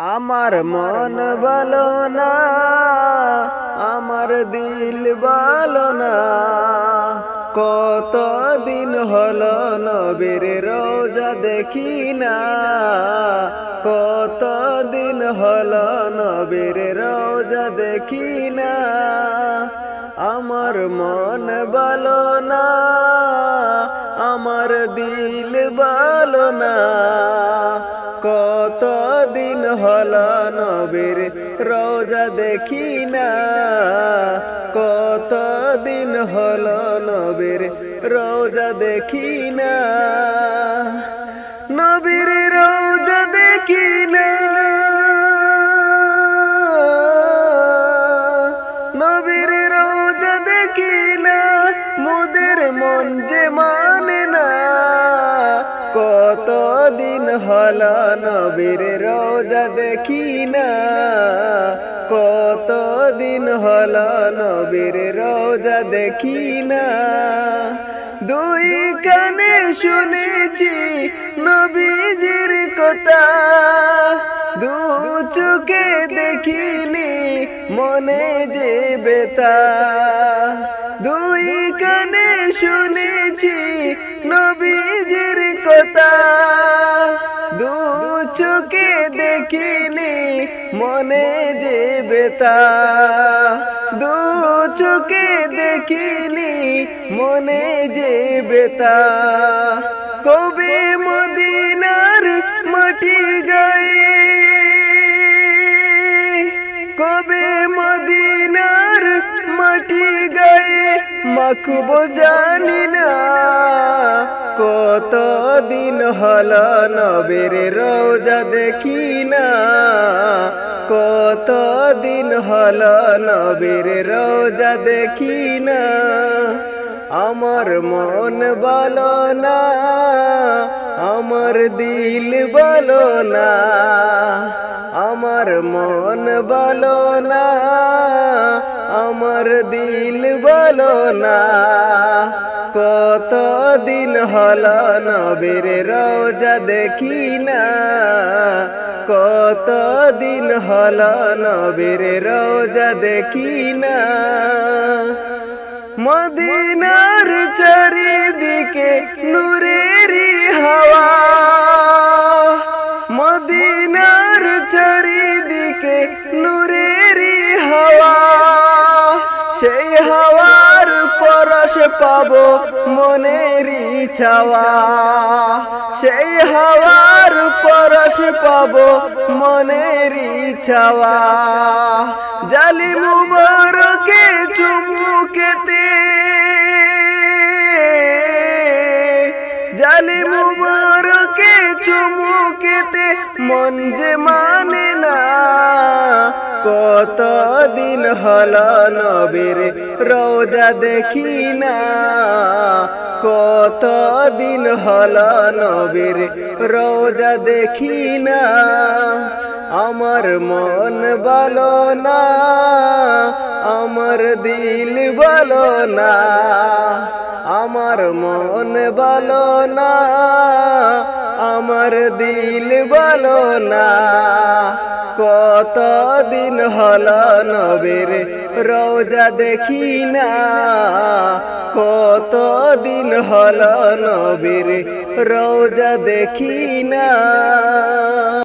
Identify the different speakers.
Speaker 1: আমার মন ভালো না, আমার দিল ভালো না। কতদিন হলো নবীর রোজা দেখি না, কতদিন হলো নবীর রোজা দেখি না। আমার মন ভালো না, আমার দিল ভালো না। কতদিন হলো নবীর রোজা দেখি না, কতদিন হলো নবীর রোজা দেখি না। নবীর রোজা দেখি না, নবীর রোজা দেখি না, মোদের মন যে মানে না। কতদিন হলো নবীর রোজা দেখি না, কতদিন হলো নবীর রোজা দেখি না। দুই কানে শুনেছি নবীজির কথা, দু চোখে দেখিনি মনে যে বেতা। দুই কানে শুনেছি নবীজির কথা, দু চোখে দেখিনি মনে যে বেতা। দু চোখে দেখিনি মনে যে বেতা। কবে মদিনার মাটি গায়ে, কবে মদিনার মাটি গায়ে মাখবো জানি না। কতদিন হলো নবীর রোজা দেখি না, কতদিন হলো নবীর রোজা দেখি না। আমার মন ভালো না, আমার দিল ভালো না। আমার মন ভালো না, আমার দিল ভালো না। কতদিন হলো নবীর রোজা দেখি না, কতদিন হলো নবীর রোজা দেখি না। মদিনার চারিদিকে নূরেরই হাওয়া, মদিনার চারিদিকে নূরেরই হাওয়া। সেই হাওয়ার পরশ পাবো মনেরই চাওয়া, সেই হাওয়ার পরশ পাবো মনেরই চাওয়া। জালি মুবারকে চুমুকেতে, জালি মুবারকে চুমুকেতে মন যে মানে না। কতদিন হলো নবীর রোজা দেখি না, কতদিন হলো নবীর রোজা দেখি না। আমার মন ভালো না, আমার দিল ভালো না। আমার মন ভালো না, আমার দিল ভালো না। কতদিন হলো নবীর রোজা দেখি না, কতদিন হলো নবীর রোজা দেখি না।